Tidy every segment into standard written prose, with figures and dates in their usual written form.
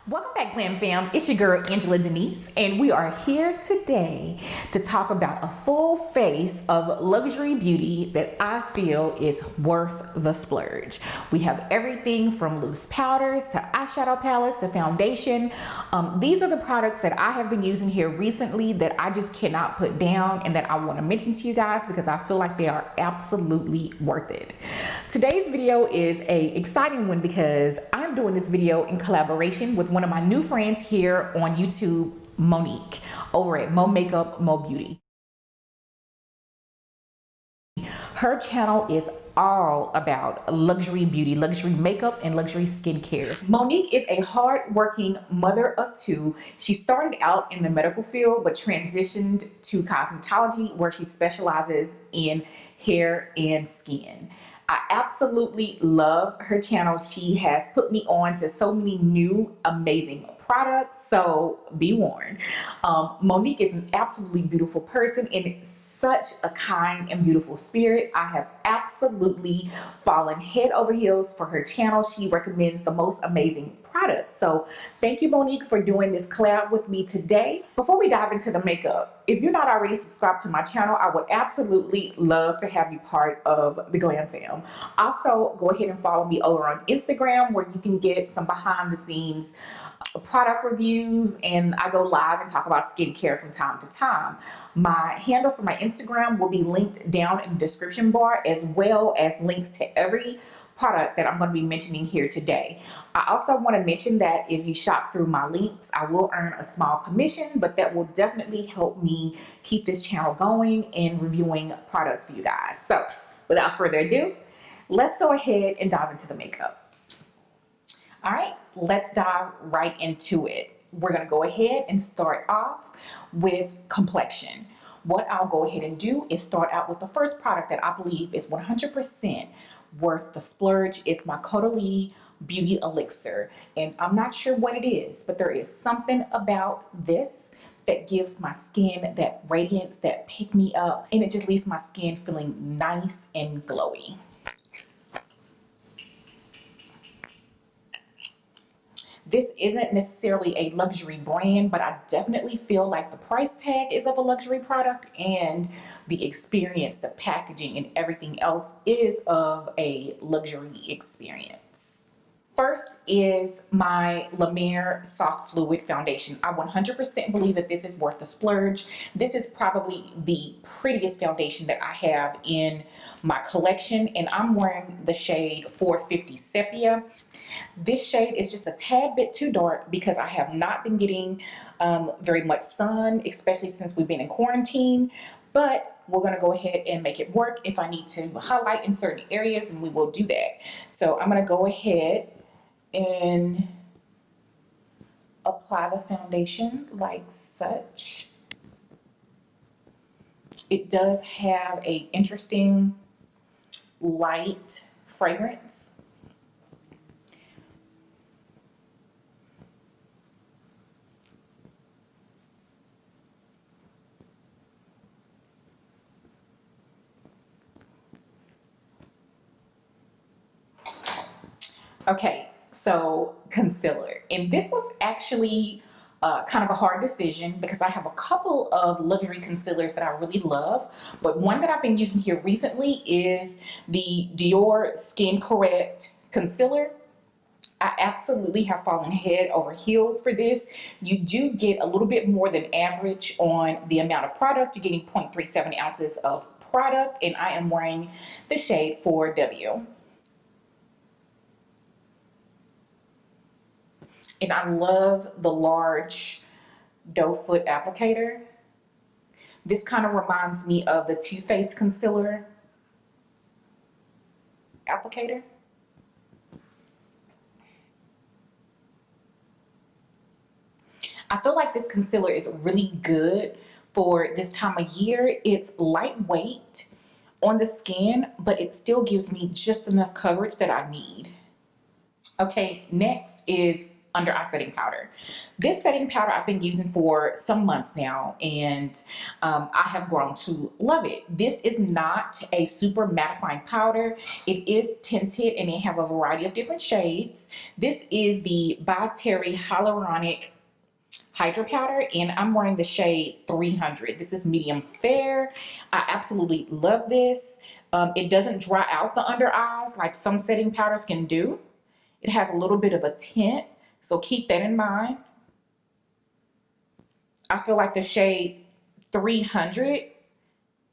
Welcome back, GlamFam. It's your girl, Angela Denise, and we are here today to talk about a full face of luxury beauty that I feel is worth the splurge. We have everything from loose powders to eyeshadow palettes to foundation. These are the products that I have been using here recently that I just cannot put down and that I want to mention to you guys because I feel like they are absolutely worth it. Today's video is an exciting one because I'm doing this video in collaboration with one of my new friends here on YouTube, Monique, over at Mo Makeup, Mo Beauty. Her channel is all about luxury beauty, luxury makeup, and luxury skincare. Monique is a hard-working mother of two. She started out in the medical field, but transitioned to cosmetology, where she specializes in hair and skin. I absolutely love her channel. She has put me on to so many new amazing products, so be warned. Monique is an absolutely beautiful person and such a kind and beautiful spirit. I have absolutely fallen head over heels for her channel. She recommends the most amazing products. So thank you, Monique, for doing this collab with me today. Before we dive into the makeup, if you're not already subscribed to my channel, I would absolutely love to have you part of the GlamFam. Also, go ahead and follow me over on Instagram, where you can get some behind the scenes product reviews, and I go live and talk about skincare from time to time. My handle for my Instagram will be linked down in the description bar, as well as links to every product that I'm going to be mentioning here today. I also want to mention that if you shop through my links, I will earn a small commission, but that will definitely help me keep this channel going and reviewing products for you guys. So without further ado, let's go ahead and dive into the makeup. All right, let's dive right into it. We're going to go ahead and start off with complexion. What I'll go ahead and do is start out with the first product that I believe is 100% worth the splurge. It's my Caudalie Beauty Elixir. And I'm not sure what it is, but there is something about this that gives my skin that radiance, that pick me up, and it just leaves my skin feeling nice and glowy. This isn't necessarily a luxury brand, but I definitely feel like the price tag is of a luxury product and the experience, the packaging, and everything else is of a luxury experience. First is my La Mer Soft Fluid Foundation. I 100% believe that this is worth the splurge. This is probably the prettiest foundation that I have in my collection, and I'm wearing the shade 450 Sepia. This shade is just a tad bit too dark because I have not been getting very much sun, especially since we've been in quarantine, but we're going to go ahead and make it work. If I need to highlight in certain areas, and we will do that. So I'm going to go ahead and apply the foundation like such. It does have an interesting light fragrance. Okay, so concealer, and this was actually kind of a hard decision because I have a couple of luxury concealers that I really love, but one that I've been using here recently is the Dior Skin Correct Concealer. I absolutely have fallen head over heels for this. You do get a little bit more than average on the amount of product. You're getting 0.37 ounces of product, and I am wearing the shade 4W. And I love the large doe foot applicator. This kind of reminds me of the Too Faced concealer applicator. I feel like this concealer is really good for this time of year. It's lightweight on the skin, but it still gives me just enough coverage that I need. Okay, next is under eye setting powder. This setting powder I've been using for some months now, and I have grown to love it. This is not a super mattifying powder. It is tinted and they have a variety of different shades. This is the by Terry Hyaluronic Hydra-Powder, and I'm wearing the shade 300. This is medium fair. I absolutely love this. It doesn't dry out the under eyes like some setting powders can do. It has a little bit of a tint, so keep that in mind. I feel like the shade 300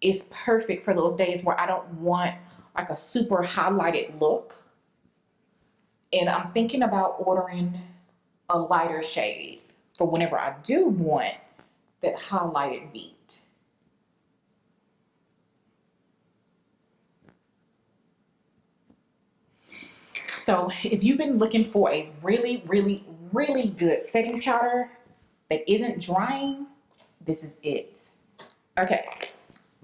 is perfect for those days where I don't want like a super highlighted look. And I'm thinking about ordering a lighter shade for whenever I do want that highlighted beat. So if you've been looking for a really, really, really good setting powder that isn't drying, this is it. Okay,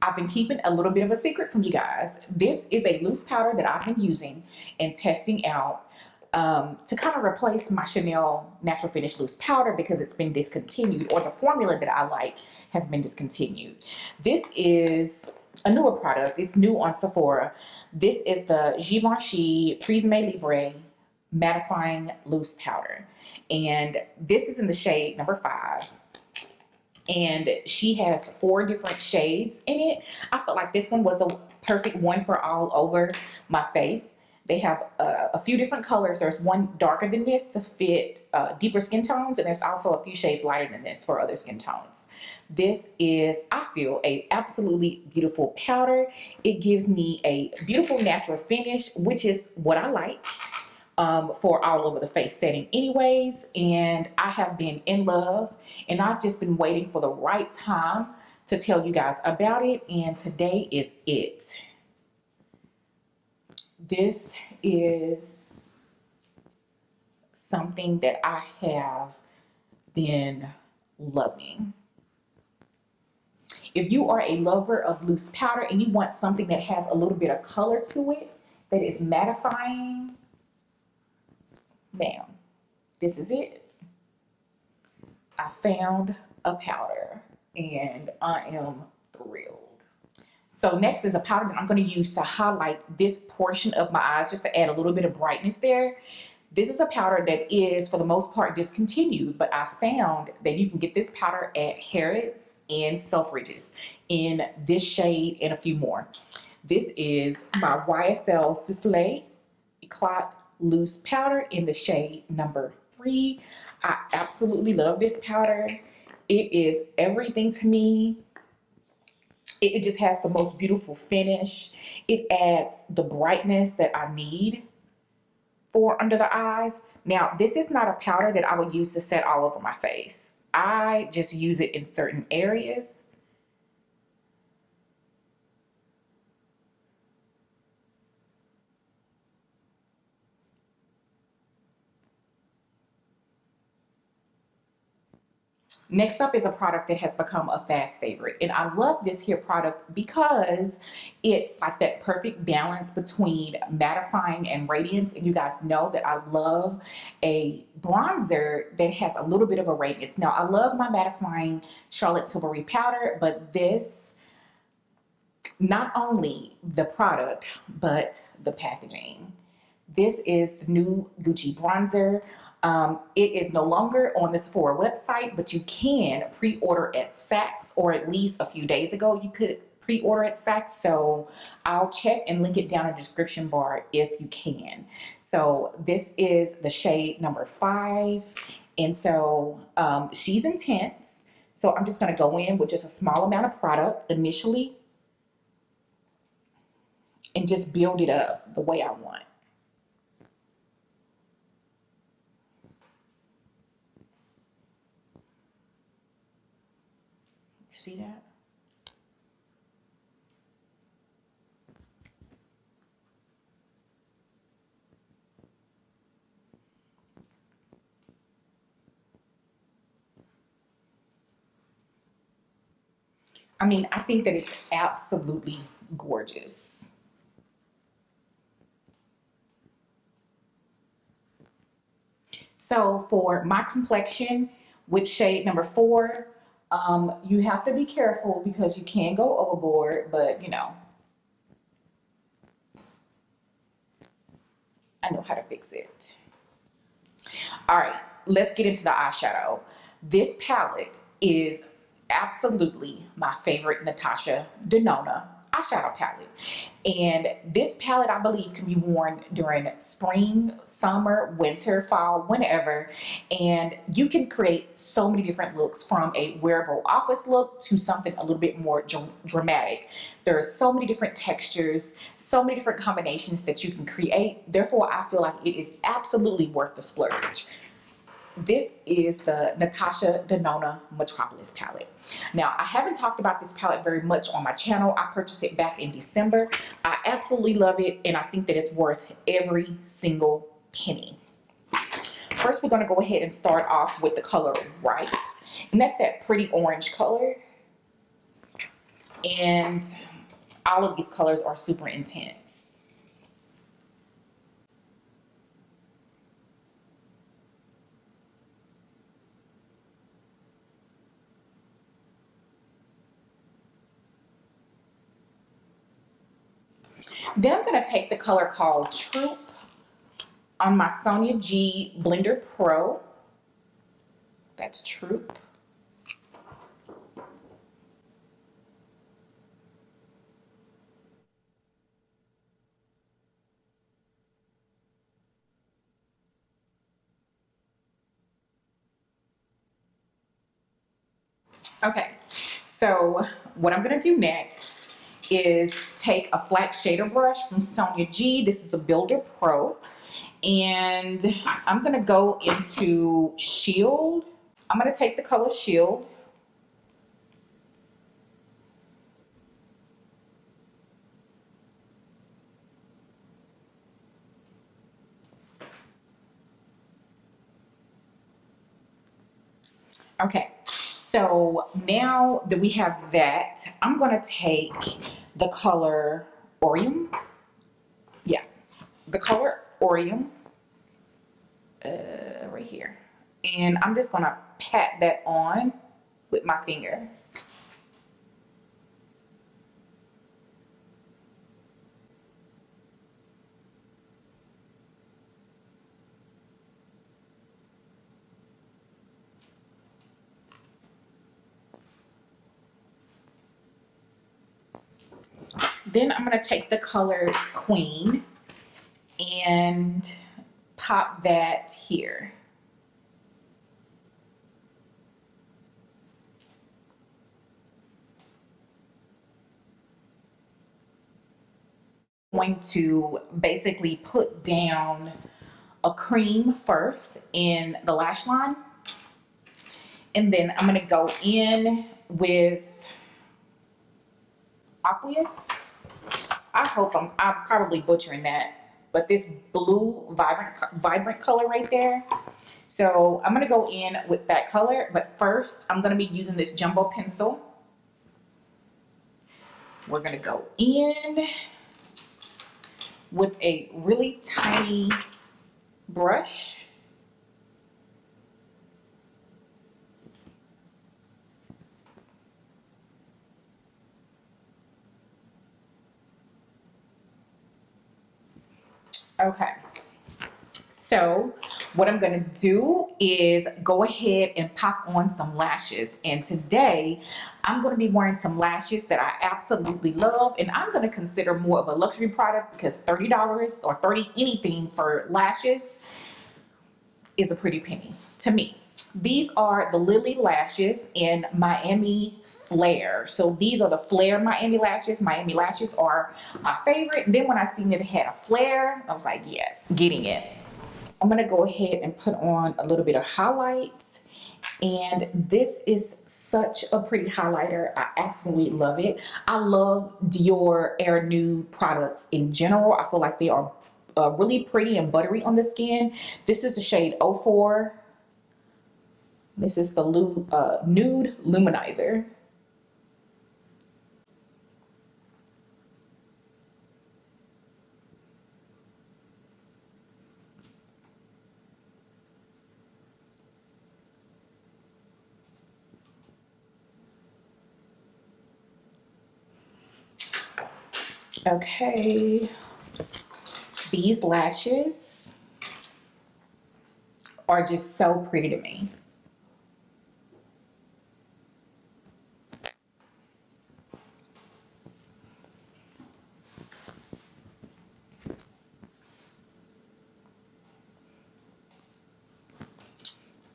I've been keeping a little bit of a secret from you guys. This is a loose powder that I've been using and testing out to kind of replace my Chanel Natural Finish Loose Powder because it's been discontinued, or the formula that I like has been discontinued. This is a newer product. It's new on Sephora. This is the Givenchy Prisme Libre Mattifying Loose Powder. And this is in the shade number 5. And she has 4 different shades in it. I felt like this one was the perfect one for all over my face. They have a few different colors. There's one darker than this to fit deeper skin tones, and there's also a few shades lighter than this for other skin tones. This is, I feel, a absolutely beautiful powder. It gives me a beautiful natural finish, which is what I like for all over the face setting anyways. And I have been in love, and I've just been waiting for the right time to tell you guys about it, and today is it. This is something that I have been loving. If you are a lover of loose powder and you want something that has a little bit of color to it, that is mattifying, bam, this is it. I found a powder and I am thrilled. So next is a powder that I'm going to use to highlight this portion of my eyes, just to add a little bit of brightness there. This is a powder that is, for the most part, discontinued, but I found that you can get this powder at Harrods and Selfridges in this shade and a few more. This is my YSL Soufflé Eclat Loose Powder in the shade number 3. I absolutely love this powder. It is everything to me. It just has the most beautiful finish. It adds the brightness that I need for under the eyes. Now, this is not a powder that I would use to set all over my face. I just use it in certain areas. Next up is a product that has become a fast favorite, and I love this here product because it's like that perfect balance between mattifying and radiance. And you guys know that I love a bronzer that has a little bit of a radiance. Now, I love my mattifying Charlotte Tilbury powder, but this, not only the product, but the packaging. This is the new Gucci bronzer. It is no longer on the Sephora website, but you can pre-order at Saks, or at least a few days ago you could pre-order at Saks. So I'll check and link it down in the description bar if you can. So this is the shade number 5. And so she's intense. So I'm just going to go in with just a small amount of product initially and just build it up the way I want. See that? I mean, I think that it's absolutely gorgeous. So for my complexion with shade number 4, you have to be careful because you can go overboard, but you know, I know how to fix it. All right, let's get into the eyeshadow. This palette is absolutely my favorite Natasha Denona eyeshadow palette. And this palette, I believe, can be worn during spring, summer, winter, fall, whenever. And you can create so many different looks, from a wearable office look to something a little bit more dramatic. There are so many different textures, so many different combinations that you can create. Therefore, I feel like it is absolutely worth the splurge. This is the Natasha Denona Metropolis palette. Now, I haven't talked about this palette very much on my channel. I purchased it back in December. I absolutely love it, and I think that it's worth every single penny. First, we're going to go ahead and start off with the color Ripe, and that's that pretty orange color. And all of these colors are super intense. Then I'm going to take the color called Troop on my Sonia G Blender Pro. That's Troop. Okay, so what I'm going to do next is take a flat shader brush from Sonia G. This is the Builder Pro. And I'm going to go into Shield. I'm going to take the color Shield. Okay, so now that we have that, I'm going to take the color Orium. Yeah, the color Orium right here. And I'm just going to pat that on with my finger. Then I'm going to take the color Queen and pop that here. I'm going to basically put down a cream first in the lash line. And then I'm going to go in with Aqueous. I hope I'm probably butchering that, but this blue vibrant color right there. So I'm going to go in with that color, but first I'm going to be using this jumbo pencil. We're going to go in with a really tiny brush. Okay, so what I'm going to do is go ahead and pop on some lashes. And today I'm going to be wearing some lashes that I absolutely love, and I'm going to consider more of a luxury product because $30 or $30 anything for lashes is a pretty penny to me. These are the Lilly Lashes in Miami Flare. So these are the Flare Miami Lashes. Miami Lashes are my favorite. And then when I seen it had a flare, I was like, yes, getting it. I'm going to go ahead and put on a little bit of highlights. And this is such a pretty highlighter. I absolutely love it. I love Dior Air Nude products in general. I feel like they are really pretty and buttery on the skin. This is the shade 04. This is the Nude Luminizer. Okay, these lashes are just so pretty to me.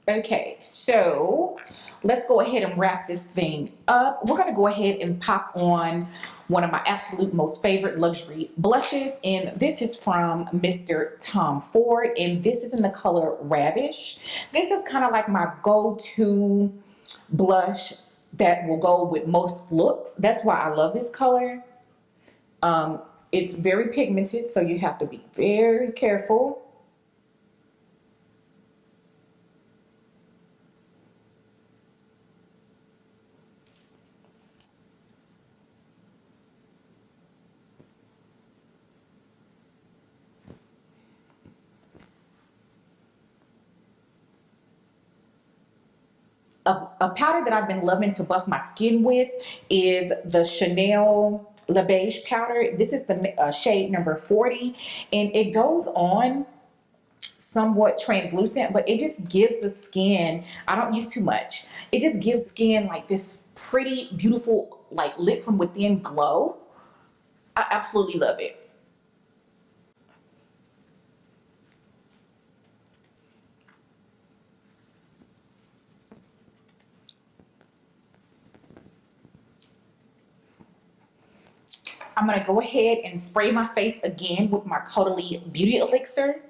Okay, so let's go ahead and wrap this thing up. We're gonna go ahead and pop on one of my absolute most favorite luxury blushes, and this is from Mr. Tom Ford, and this is in the color Ravish. This is kind of like my go-to blush that will go with most looks. That's why I love this color. It's very pigmented, so you have to be very careful. A powder that I've been loving to buff my skin with is the Chanel Le Beige powder. This is the shade number 40, and it goes on somewhat translucent, but it just gives the skin, I don't use too much, it just gives skin like this pretty, beautiful, like lit from within glow. I absolutely love it. I'm gonna go ahead and spray my face again with my Caudalie Beauty Elixir.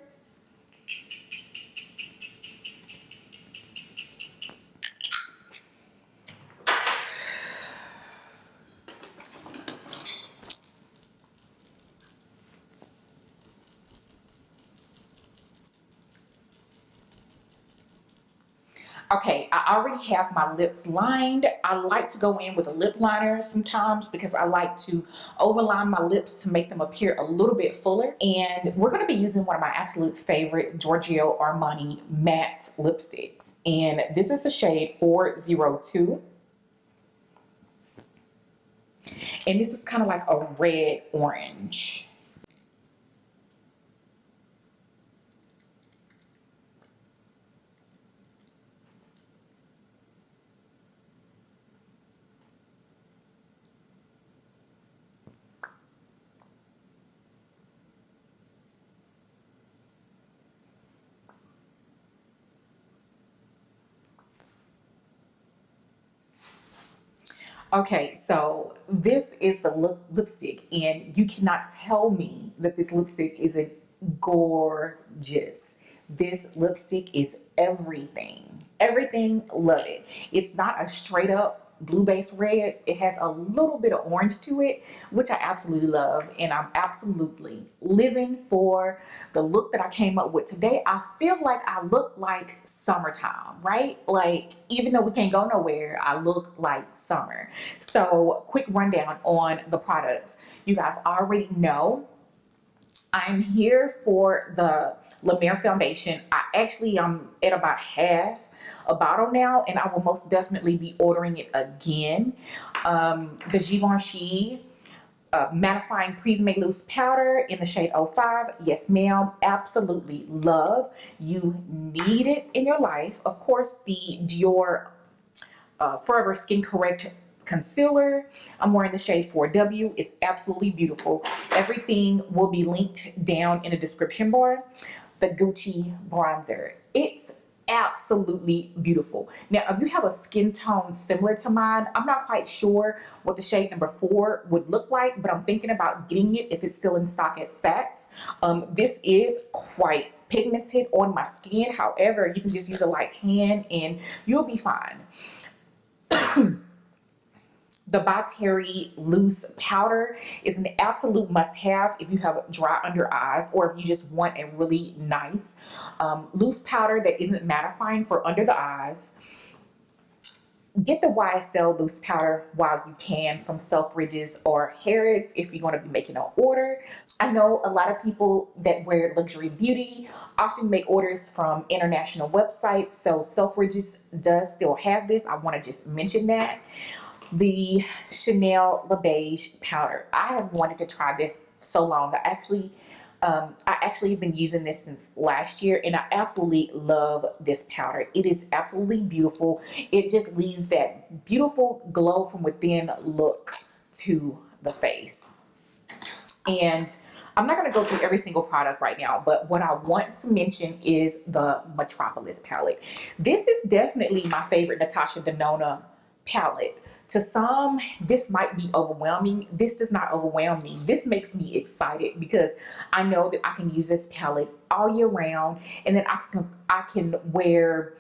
Okay, I already have my lips lined. I like to go in with a lip liner sometimes because I like to overline my lips to make them appear a little bit fuller. And we're going to be using one of my absolute favorite Giorgio Armani matte lipsticks. And this is the shade 402. And this is kind of like a red orange. Okay, so this is the lipstick, and you cannot tell me that this lipstick isn't gorgeous. This lipstick is everything. Everything, love it. It's not a straight up blue base red. It has a little bit of orange to it, which I absolutely love, and I'm absolutely living for the look that I came up with today. I feel like I look like summertime, right? Like, even though we can't go nowhere, I look like summer. So quick rundown on the products. You guys already know I'm here for the La Mer foundation. I actually am at about half a bottle now, and I will most definitely be ordering it again. The Givenchy mattifying Prisme loose powder in the shade 05. Yes, ma'am. Absolutely love. You need it in your life. Of course, the Dior Forever Skin Correct concealer. I'm wearing the shade 4W. It's absolutely beautiful. Everything will be linked down in the description bar. The Gucci bronzer. It's absolutely beautiful. Now, if you have a skin tone similar to mine, I'm not quite sure what the shade number 4 would look like, but I'm thinking about getting it if it's still in stock at Saks. This is quite pigmented on my skin. However, you can just use a light hand and you'll be fine. The Beauté loose powder is an absolute must-have if you have dry under eyes, or if you just want a really nice loose powder that isn't mattifying for under the eyes. Get the YSL loose powder while you can from Selfridges or Harrods if you're going to be making an order. I know a lot of people that wear luxury beauty often make orders from international websites, so Selfridges does still have this. I want to just mention that. the Chanel Le Beige powder. I have wanted to try this so long. I actually have been using this since last year, and I absolutely love this powder. It is absolutely beautiful. It just leaves that beautiful glow from within look to the face. And I'm not going to go through every single product right now, but what I want to mention is the Metropolis palette. This is definitely my favorite Natasha Denona palette. To some, this might be overwhelming. This does not overwhelm me. This makes me excited because I know that I can use this palette all year round, and then I can wear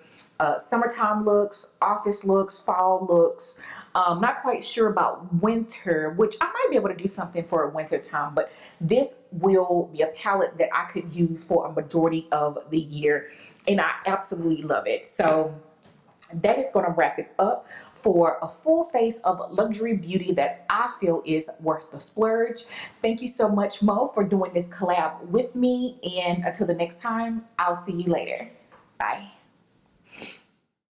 summertime looks, office looks, fall looks. Not quite sure about winter, which I might be able to do something for winter time, but this will be a palette that I could use for a majority of the year, and I absolutely love it. So that is going to wrap it up for a full face of luxury beauty that I feel is worth the splurge. Thank you so much, Mo, for doing this collab with me, and until the next time, I'll see you later. Bye.